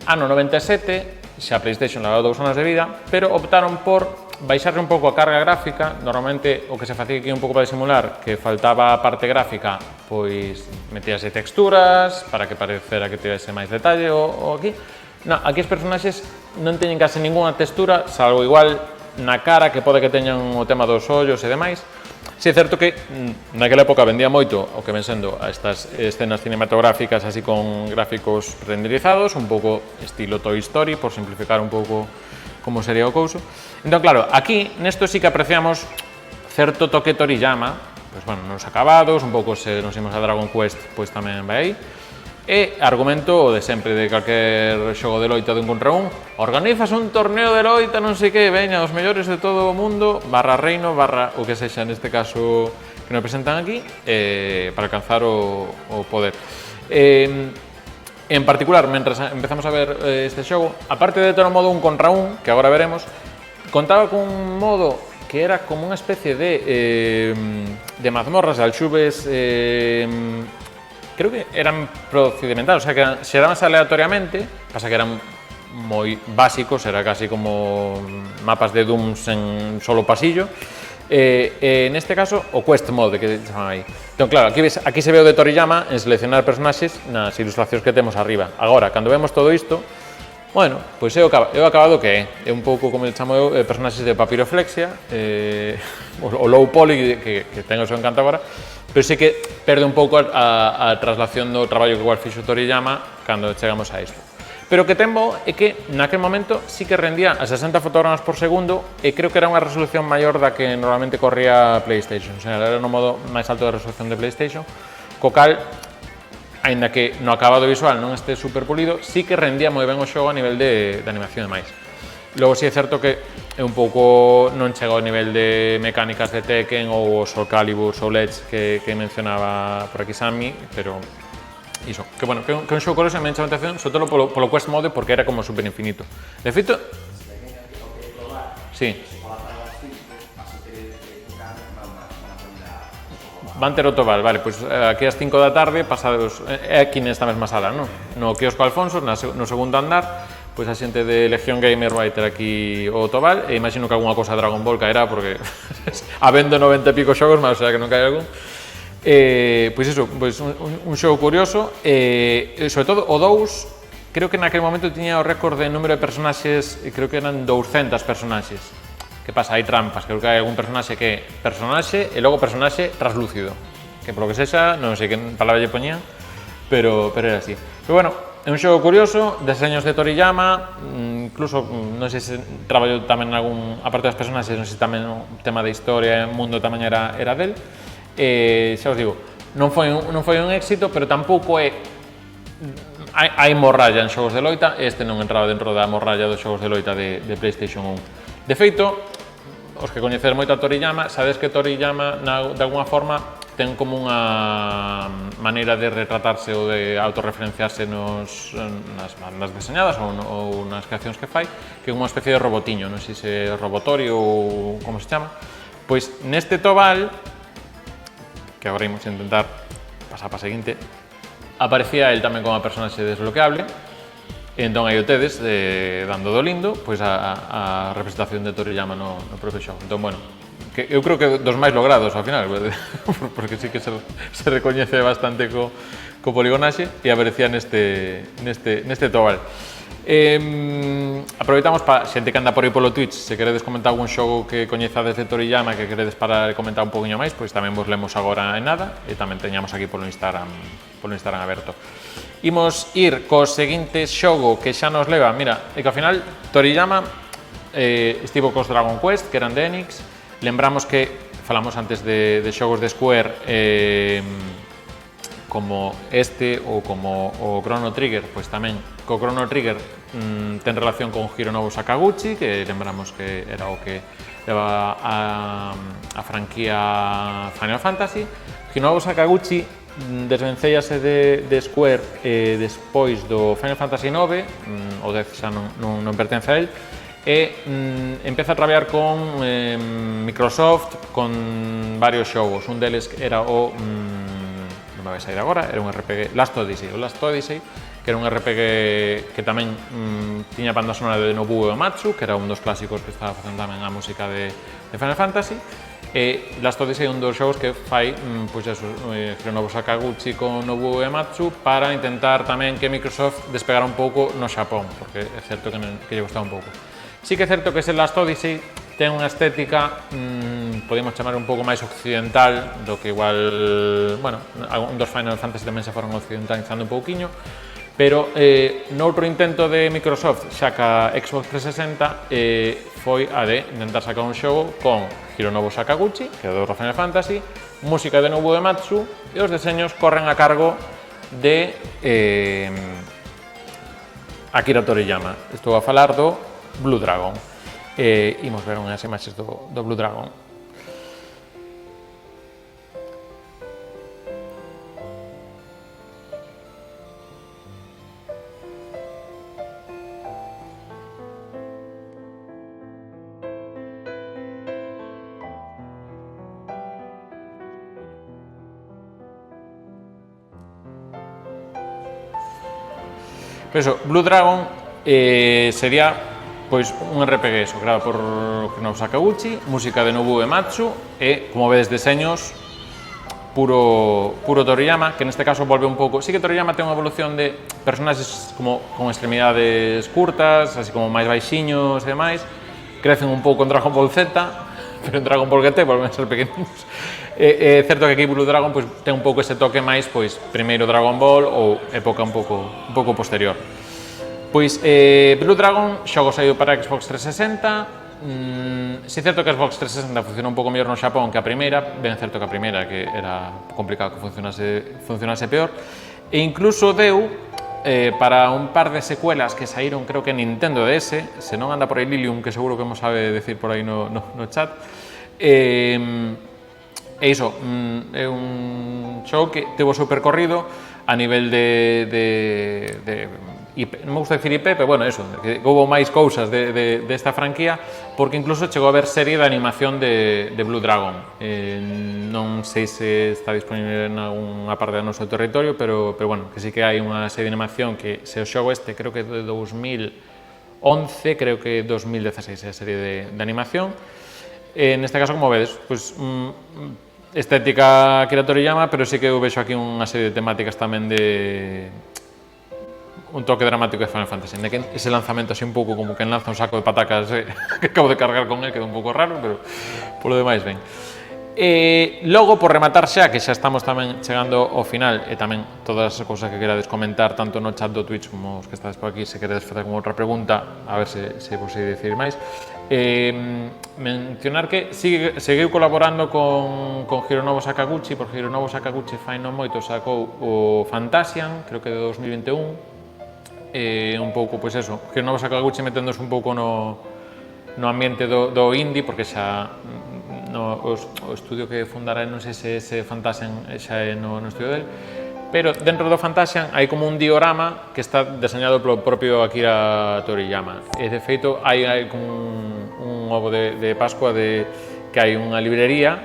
ano 97, xa a PlayStation levaba 2 anos de vida, pero optaron por baixarle un pouco a carga gráfica. Normalmente o que se facía aquí un pouco para disimular que faltaba a parte gráfica, pois metíase texturas para que parecera que tivese máis detalle ou aquí. No, aquí os personaxes non teñen case ninguna textura, salvo igual na cara, que pode que teñan o tema dos ollos e demais. Si é certo que naquela época vendía moito o que ven sendo a estas escenas cinematográficas así con gráficos renderizados, un pouco estilo Toy Story, por simplificar un pouco como sería o couso. Entón, claro, aquí nesto sí que apreciamos certo toque Toriyama, pois, bueno, nos acabados, un pouco se nos imos a Dragon Quest, pois tamén vai aí. E argumento de sempre de calquer xogo de loita de un contra un, organizas un torneo de loita, non sei que, veña, os mellores de todo o mundo, barra reino, barra o que sexa neste caso que nos presentan aquí, para alcanzar o poder. En particular, mentras empezamos a ver este xogo, aparte de ter o modo un contra un, que agora veremos, contaba con un modo que era como unha especie de mazmorras, alxubes, creo que eran procedimentados, o sea, que xerabanse aleatoriamente, pasa que eran moi básicos, era casi como mapas de Dooms en solo pasillo. Neste caso, o Quest Mode, que chaman aí. Entón, claro, aquí se ve o de Toriyama en seleccionar personaxes nas ilustracións que temos arriba. Agora, cando vemos todo isto, bueno, pois é o acabado que é un pouco, como chamo eu, personaxes de papiroflexia, o low poly, que ten o seu encanto agora, pero sí que perde un pouco a traslación do traballo que igual fixo Toriyama cando chegamos a isto. Pero o que ten bo é que naquel momento sí que rendía a 60 fotogramas por segundo e creo que era unha resolución maior da que normalmente corría a PlayStation, o sea, era no modo máis alto de resolución de PlayStation, co cal, aínda que no acabado visual non este super pulido, sí que rendía moi ben o xogo a nivel de animación e máis. Logo, sí é certo que é un pouco non chega ao nivel de mecánicas de Tekken ou os Soul Calibur, Soul Edge que mencionaba por aquí Sammy, pero iso, que bueno, que un xogo curioso me chama a atención, sobre todo polo Quest Mode, porque era como super infinito. De feito, sí. Van ter o Tobal, vale, pois aquí ás 5 da tarde, pasados, é aquí nesta mesma sala, non? No quiosco Alfonso, no segundo andar, pois a xente de Legión Gamer vai ter aquí o Tobal, e imagino que algunha cousa Dragon Ball caerá, porque habendo 90 e pico xogos, mas o sea que non cae algún. Pois iso, pois un xogo curioso, sobre todo o 2, creo que naquele momento tiña o récord de número de personaxes, creo que eran 200 personaxes. Que pasa? Hai trampas, creo que hai algún personaxe que é personaxe e logo personaxe translúcido, que polo que sexa, non sei que palabra lle poñían, pero era así. Pero bueno, é un xogo curioso, deseños de Toriyama, incluso, non sei se traballou tamén algún, aparte das personaxes, non sei se tamén o tema de historia e mundo tamén era del. Xa os digo, non foi un éxito, pero tampouco é... Hai morralla en xogos de loita, este non entraba dentro da morralla dos xogos de loita de PlayStation 1. De feito, os que coñecedes moito a Toriyama, sabedes que Toriyama, de alguna forma, ten como unha maneira de retratarse ou de autorreferenciarse nas bandas deseñadas ou nas creacións que fai, que é unha especie de robotiño, non sei se robotorio ou como se chama. Pois neste Tobal, que agora imos intentar pasar para a seguinte, aparecía el tamén como personaxe desbloqueable, e entón aí o tedes, dando do lindo, pois a representación de Toriyama no propio xogo. Entón, bueno, que eu creo que dos máis logrados ao final, porque sí que se recoñece bastante co poligonaxe e aparecía neste Tobal. Aproveitamos para xente que anda por aí polo Twitch, se queredes comentar algún xogo que coñezades de Toriyama que queredes para comentar un poquinho máis, pois tamén vos lemos agora en nada e tamén teñamos aquí polo Instagram aberto. Imos ir co seguinte xogo que xa nos leva, mira, e que ao final Toriyama estivo cos Dragon Quest, que eran de Enix. Lembramos que falamos antes de xogos de Square, como este ou como o Chrono Trigger, pois tamén co Chrono Trigger ten relación con Hironobu Sakaguchi, que lembramos que era o que leva a franquía Final Fantasy. Hironobu Sakaguchi desvencéllase de Square despois do Final Fantasy IX, o 10 xa non pertence a él, e empeza a traballar con Microsoft con varios xogos. Un deles era o non me vai sair agora, era un RPG, Last Odyssey, que era un RPG que tamén tiña banda sonora de Nobuo Uematsu, que era un dos clásicos que estaba facendo tamén a música de Final Fantasy. E Last Odyssey é un dos xogos que fai pois eso, Hironobu Sakaguchi con Nobuo Uematsu para intentar tamén que Microsoft despegara un pouco no Xapón, porque é certo que lle gustaba un pouco. Sí que é certo que ese Last Odyssey ten unha estética, podemos chamar un pouco máis occidental do que igual, bueno, un dos Final Fantasy tamén se foron occidentalizando un pouquiño, pero noutro intento de Microsoft, xa ca Xbox 360, foi a de intentar sacar un xogo con Hironobu Sakaguchi, que é do Final Fantasy, música de Nobuo Uematsu, e os deseños corren a cargo de Akira Toriyama. Estou a falar do Blue Dragon. Imos ver unhas imaxes do Blue Dragon. Por eso, Blue Dragon sería pois un RPG eso, creado por Hironobu Sakaguchi, música de Nobuo Uematsu e, como vedes, deseños puro Toriyama, que neste caso volve un pouco... Sí que Toriyama ten unha evolución de personaxes como con extremidades curtas, así como máis baixiños e demais, crecen un pouco en Dragon Ball Z, pero en Dragon Ball GT volven a ser pequeninos. É certo que aquí Blue Dragon pois, ten un pouco ese toque máis, pois, primeiro Dragon Ball ou época un pouco posterior. Pois Blue Dragon, xogo saído para Xbox 360, si é certo que a Xbox 360 funciona un pouco mellor no Xapón que a primeira, ben certo que a primeira que era complicado que funcionase peor, e incluso deu para un par de secuelas que saíron, creo que en Nintendo DS, se non anda por aí Lilium, que seguro que mo sabe decir por aí no chat, e iso, é un xogo que teve o seu percorrido a nivel de non me gusta dicir IP, pero bueno, eso, que houve máis cousas desta franquía, porque incluso chegou a haber serie de animación de Blue Dragon. Non sei se está disponible en algunha parte do noso territorio, pero bueno, que sí que hai unha serie de animación que se o xogo este, creo que de 2011, creo que 2016 é a serie de animación. Neste caso, como vedes, pues, estética Akira Toriyama, pero sí que eu vexo aquí unha serie de temáticas tamén de un toque dramático de Final Fantasy, de que ese lanzamento así un pouco como que lanza un saco de patacas que acabo de cargar con él, queda un pouco raro, pero polo demais ben. Logo, por rematar xa, que xa estamos tamén chegando ao final, e tamén todas as cousas que querades comentar, tanto no chat do Twitch como os que estades por aquí, se queredes facer como outra pregunta, a ver se vos sei decir máis. Mencionar que seguiu colaborando con Hironobu Sakaguchi, porque Hironobu Sakaguchi fai non moito sacou o Fantasian, creo que de 2021, un pouco, pois eso, Hironobu Sakaguchi meténdose un pouco no ambiente do indie, porque xa o estudio que fundará, non sei se ese Fantasian xa é no estudio del, pero dentro do Fantasian hai como un diorama que está deseñado polo propio Akira Toriyama, e de feito hai como un ovo de Pascua que hai unha librería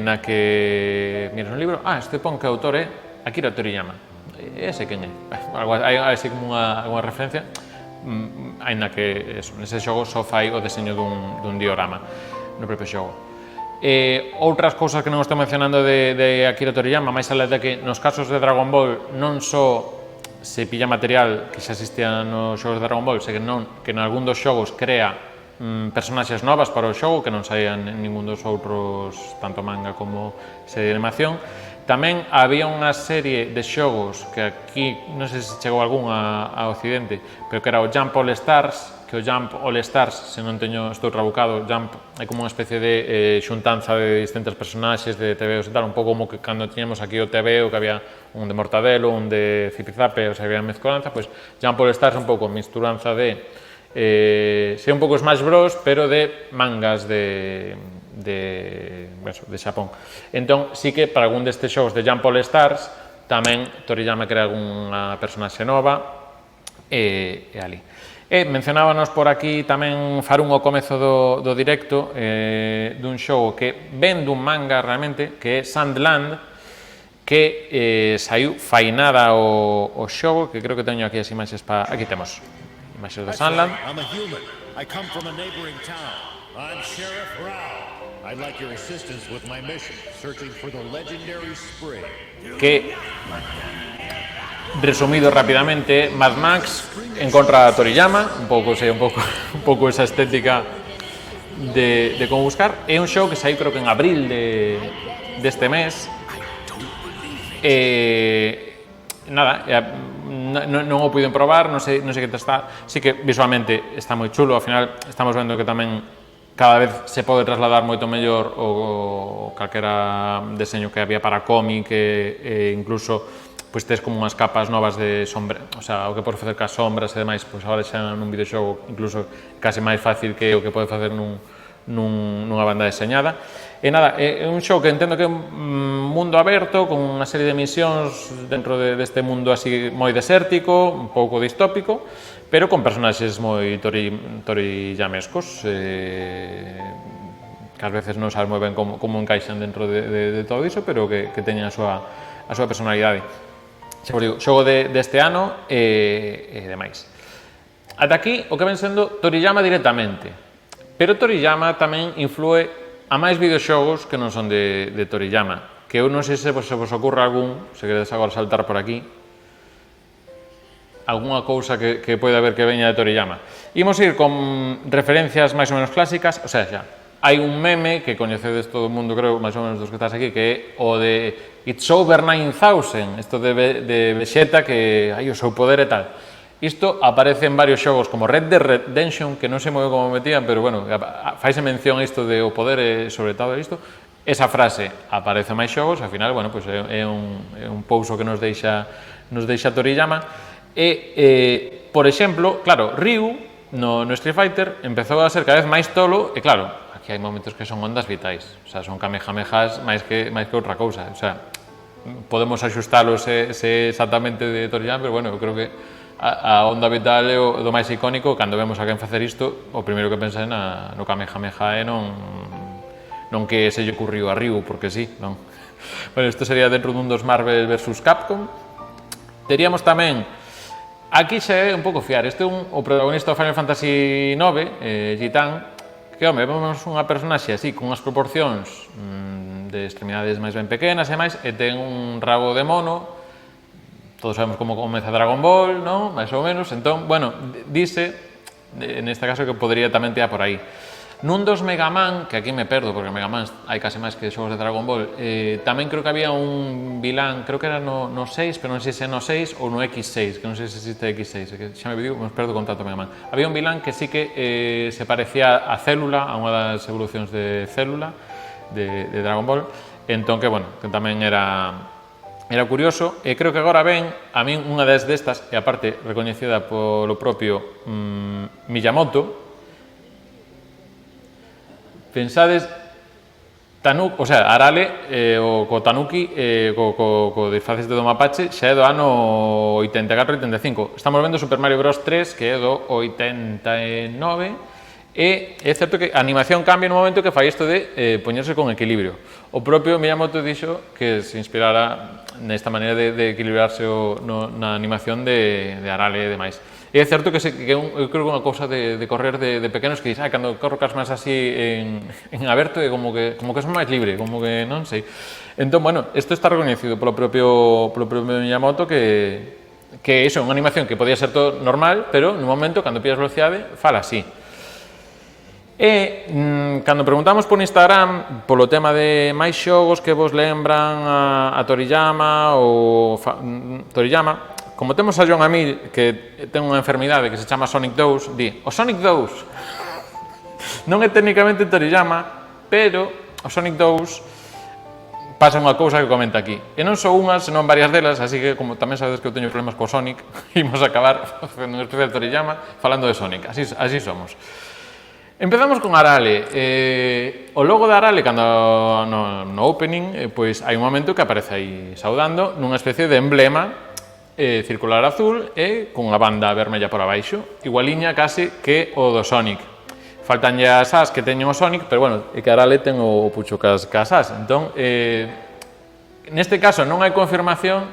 na que, mira no libro, este pon que o autor é Akira Toriyama, ese quen é, hai así como unha referencia, aínda que nese xogo só fai o deseño dun diorama no propio xogo. Outras cousas que non estou mencionando de Akira Toriyama, máis alá de que nos casos de Dragon Ball non só se pilla material que xa existía nos xogos de Dragon Ball, senón que en algún dos xogos crea personaxes novas para o xogo que non saían en ningún dos outros, tanto manga como serie de animación. Tamén había unha serie de xogos que aquí, non sei se chegou algún a Occidente, pero que era o Jump All Stars, que o Jump All Stars, se non estou trabucado, Jump é como unha especie de xuntanza de distintos personaxes de TVOs e tal, un pouco como que cando tiñamos aquí o TVO, que había un de Mortadelo, un de Zipizape, o sea, había mezcolanza, pois Jump All Stars é un pouco misturanza de sei un pouco Smash Bros, pero de mangas de Xapón. Entón, sí que para algún destes xogos de Jump All Stars tamén Toriyama crea algunha personaxe nova e ali. E mencionábanos por aquí tamén Farún ao comezo do directo dun xogo que ven dun manga realmente, que é Sandland, que saiu fainada o xogo, que creo que teño aquí as imaxes para... Aquí temos imaxes do Sandland. I'm a human. I come from a neighboring town. I'm Sheriff Rao. I'd like your assistance with my mission, searching for the legendary spring. Que, resumido rapidamente, Mad Max encontra a Toriyama, un pouco esa estética de como buscar. É un xogo que saiu creo que en abril deste mes. Nada, non o puiden probar, non sei que tal está. Sí que visualmente está moi chulo, ao final estamos vendo que tamén cada vez se pode trasladar moito mellor o calquera deseño que había para cómic e incluso pois tes como unhas capas novas de sombra, o sea, o que pode facer cas sombras e demais, pois agora xa nun videoxogo incluso case máis fácil que o que pode facer nunha banda deseñada. E nada, é un xogo que entendo que é un mundo aberto con unha serie de misións dentro deste mundo así moi desértico, un pouco distópico, pero con personaxes moi torillamescos, que ás veces non sabes moi ben como encaixan dentro de todo iso, pero que teñen a súa personalidade. Xa vos digo, xogo deste ano e demais. Ata aquí o que ven sendo Toriyama directamente, pero Toriyama tamén influe a máis videoxogos que non son de Toriyama, que eu non sei se vos ocorre algún, se queredes agora saltar por aquí, algunha cousa que pode haber que veña de Toriyama. Imos ir con referencias máis ou menos clásicas, o sea, xa, hai un meme que coñecedes todo o mundo, creo, máis ou menos dos que estás aquí, que é o de It's Over 9000, isto de Vegeta, que hai o seu poder e tal. Isto aparece en varios xogos como Red Dead Redemption, que non sei moi ben como metían, pero bueno, faise mención a isto de o poder e sobre todo isto. Esa frase aparece en máis xogos, ao final, bueno, pues é un pouso que nos deixa Toriyama. E, por exemplo, claro, Ryu no Street Fighter empezou a ser cada vez máis tolo e claro, aquí hai momentos que son ondas vitais, o sea, son kamehamehas máis que outra cousa, o sea, podemos axustalos se exactamente de Toriyama, pero bueno, eu creo que a onda vital é o do máis icónico. Cando vemos a quen facer isto, o primeiro que pensa é no kamehameha e non que se lle ocurriu a Ryu, porque sí, non. Bueno, isto sería dentro dun dos Marvel vs Capcom. Teríamos tamén, aquí xa é un pouco fiar, este é o protagonista do Final Fantasy IX, Gitan, que, home, vemos unha personaxe así, con unhas proporcións de extremidades máis ben pequenas e máis, e ten un rabo de mono. Todos sabemos como comeza Dragon Ball, non? Mais ou menos. Entón, bueno, dice, neste caso, que podría tamén tear por aí. Nun dos Mega Man, que aquí me perdo, porque Mega Man hai case máis que xogos de Dragon Ball, tamén creo que había un vilán, creo que era no 6, pero non sei se no 6 ou no X6, que non sei se existe X6, que xa me digo, me perdo con tanto Mega Man. Había un vilán que sí que se parecía a Célula, a unha das evolucións de Célula, de Dragon Ball, entón que, bueno, que tamén era curioso, e creo que agora ven a min unha destas, e aparte recoñecida polo propio Miyamoto. Pensades o sea, Arale co Tanuki co disfraces de do Mapache xa é do ano 84-85. Estamos vendo Super Mario Bros. 3, que é do 89, e é certo que a animación cambia no momento que fai isto de poñerse con equilibrio. O propio Miyamoto dixo que se inspirara nesta maneira de equilibrarse na animación de Arale e demais. E é certo que eu creo que unha cousa de correr de pequenos que dices, cando corro cas máis así en aberto é como que son máis libre, como que non sei. Entón, bueno, isto está recoñecido polo propio Miyamoto que iso é unha animación que podía ser todo normal, pero no momento, cando pillas velocidade, fala así. E cando preguntamos por Instagram polo tema de máis xogos que vos lembran a Toriyama ou Toriyama, como temos a John Amil, que ten unha enfermidade que se chama Sonic 2, di, o Sonic 2 non é técnicamente Toriyama, pero o Sonic 2 pasa unha cousa que comenta aquí. E non só unha, senón varias delas, así que, como tamén sabedes que eu teño problemas co Sonic, imos acabar facendo un especial Toriyama falando de Sonic, así somos. Empezamos con Arale. O logo de Arale, cando no opening, pois hai un momento que aparece aí saudando nunha especie de emblema circular azul e cunha banda vermella por abaixo, igualiña case que o do Sonic. Faltan as as que teñen o Sonic, pero bueno, é que Arale ten o pucho cas as. Entón, neste caso non hai confirmación,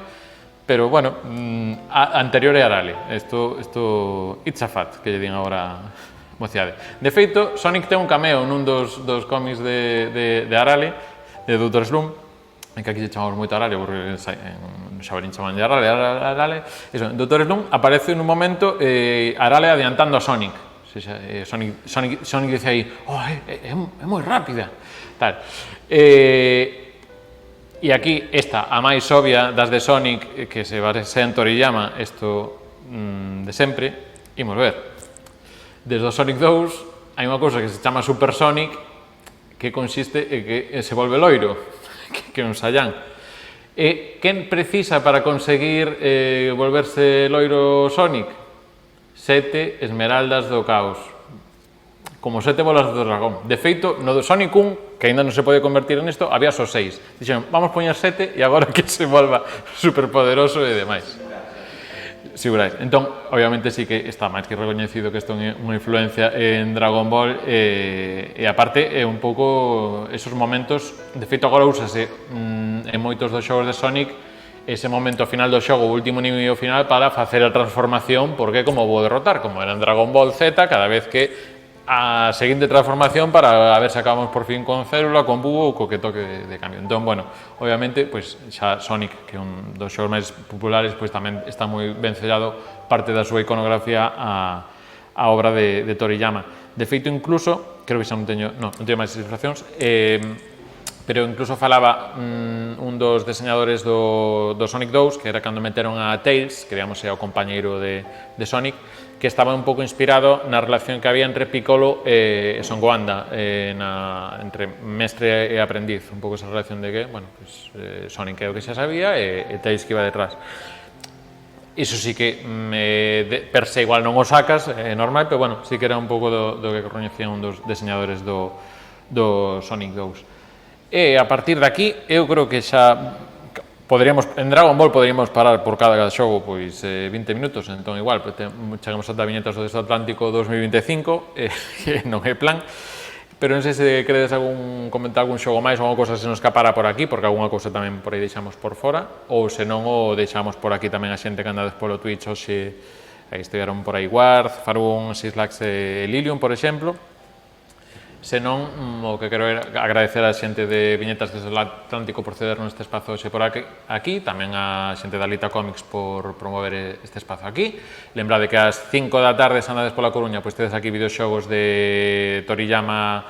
pero bueno, a anterior é Arale. Isto it's a fact, que lle din agora mocidade. De feito, Sonic ten un cameo nun dos cómics de Arale, de Dr. Slump, en que aquí se chamamos moito Arale, porque en Xabarín chaman de Arale. Eso, en Dr. Slump aparece nun momento Arale adiantando a Sonic. Sonic dice aí, oh, é moi rápida. Tal. E aquí esta, a máis obvia das de Sonic, que se base en Toriyama, isto de sempre, imos ver. Desde o Sonic 2 hai unha cousa que se chama Super Sonic, que consiste en que se volve loiro, que é un Saiyan. E quen precisa para conseguir volverse loiro Sonic? 7 esmeraldas do caos, como 7 bolas do dragón. De feito, no do Sonic 1, que ainda non se pode convertir en isto, había só 6. Dixeron, vamos poñer 7 e agora que se volva superpoderoso e demais. Segurais. Entón, obviamente, sí que está máis que recoñecido que isto é unha influencia en Dragon Ball e aparte, é un pouco esos momentos, de feito agora úsase en moitos dos xogos de Sonic ese momento final do xogo, o último nivel final para facer a transformación, porque como vou derrotar, como era en Dragon Ball Z, cada vez que a seguinte transformación para a ver se acabamos por fin con Célula, con Búho ou co que toque de cambio. Entón, bueno, obviamente, pois xa Sonic, que é un dos xogos máis populares, pois tamén está moi ben sellado parte da súa iconografía a obra de Toriyama. De feito, incluso, creo que xa non teño máis ilustracións, pero incluso falaba un dos diseñadores do Sonic 2, que era cando meteron a Tails, que digamos é o compañeiro de Sonic, que estaba un pouco inspirado na relación que había entre Piccolo e Son Gohan, entre mestre e aprendiz, un pouco esa relación de que, bueno, pues, Sonic é o que xa sabía e Tails que iba detrás. Iso sí que per se igual non o sacas, é normal, pero bueno, sí que era un pouco do que recoñecían un dos diseñadores do Sonic 2. E a partir de aquí, eu creo que xa en Dragon Ball poderíamos parar por cada xogo pois 20 minutos, entón igual chegamos ata viñetas do Desto Atlántico 2025, non é plan, pero non sei se queredes comentar algún xogo máis ou alguna cosa se nos escapara por aquí, porque alguna cousa tamén por aí deixamos por fora, ou se non o deixamos por aquí tamén a xente que andades polo Twitch, hoxe aí estiveron por aí Ward, Farun, Sislax e Lilium, por exemplo. Senón, o que quero é agradecer a xente de Viñetas desde o Atlántico por cedernos este espazo hoxe por aquí, tamén a xente da Alita Comics por promover este espazo aquí. Lembrade que ás 5 da tarde, se andades pola Coruña, pois tedes aquí videoxogos de Toriyama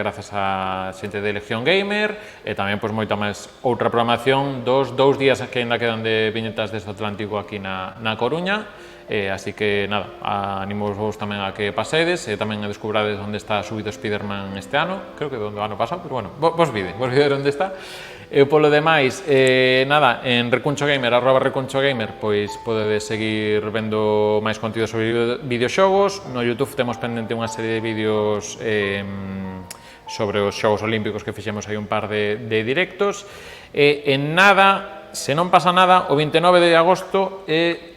grazas a xente de Legión Gamer e tamén pois moita máis outra programación dos 2 días que ainda quedan de Viñetas desde o Atlántico aquí na Coruña. Así que, nada, animo vos tamén a que pasedes e tamén a descubrades onde está subido Spiderman este ano, creo que do ano pasado, pero bueno, vos vide onde está. E polo demais, nada, en Recuncho Gamer, @recunchogamer, pois podedes seguir vendo máis contido sobre videoxogos. No YouTube temos pendente unha serie de vídeos sobre os Xogos Olímpicos que fixemos aí un par de directos. En nada, se non pasa nada, o 29 de agosto é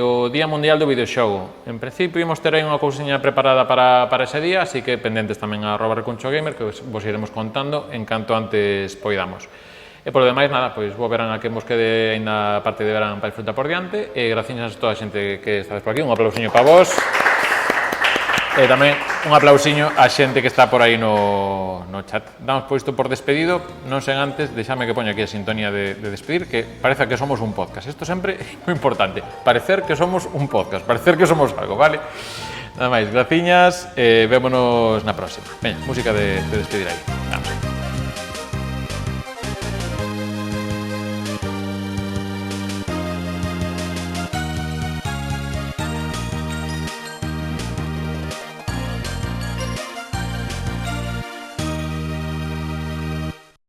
o Día Mundial do Videoxogo. En principio, imos ter aí unha cousiña preparada para ese día, así que pendentes tamén a @recunchogamer, que vos iremos contando en canto antes poidamos. E polo demais, nada, pois bo verán a que vos quede ainda a parte de verán para disfrutar por diante, e graciñas a toda a xente que estades por aquí, un aplausiño para vos. E tamén un aplausiño á xente que está por aí no chat. Damos por isto por despedido, non sen antes, deixame que poña aquí a sintonía de despedir, que parece que somos un podcast. Isto sempre é moi importante, parecer que somos un podcast, parecer que somos algo, vale? Nada máis, graciñas, vémonos na próxima. Veña, música de despedir aí.